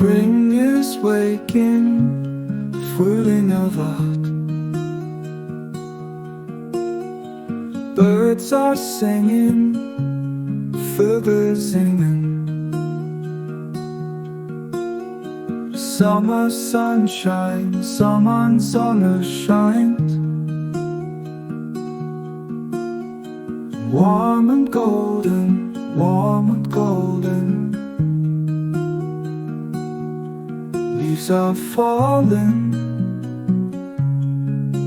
Spring is waking, Frühling erwacht. Birds are singing, Vögel singen. Summer sunshine, Sommersonne scheint. Warm and golden, warm and golden. Leaves are falling,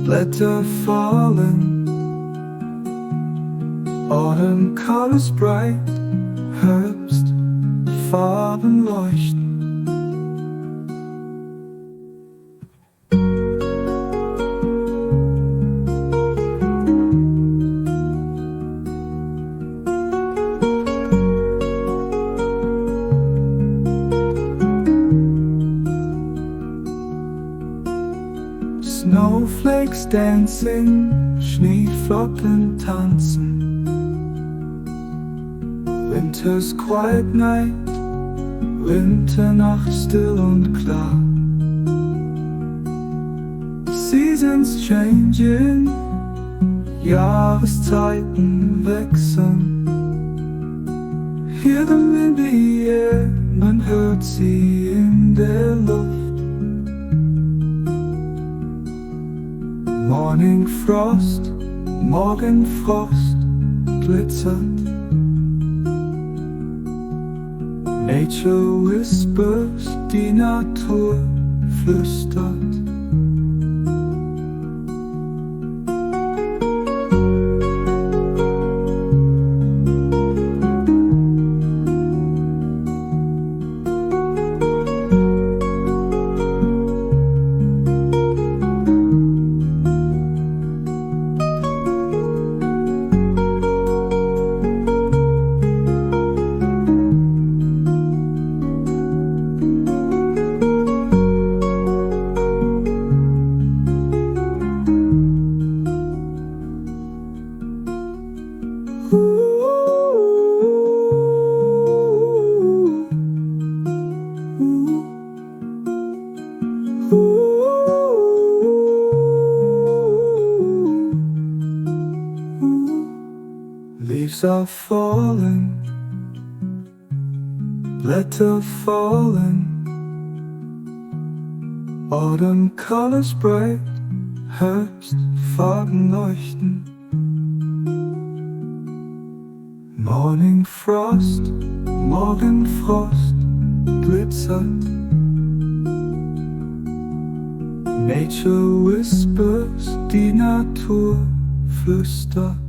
Blätter fallen. Autumn colors bright, Herbst, Farben leuchten. Snowflakes dancing, Schneeflocken tanzen. Winter's quiet night, Winternacht still und klar. Seasons changing, Jahreszeiten wechseln. Hear them in the air, man hört sie in der Luft. Morning frost, Morgenfrost glitzert. Nature whispers, die Natur flüstert. Leaves are falling, Blätter fallen. Autumn colors bright, Herbst, Farben leuchten. Morning frost, Morgenfrost glitzert. Nature whispers, die Natur flüstert.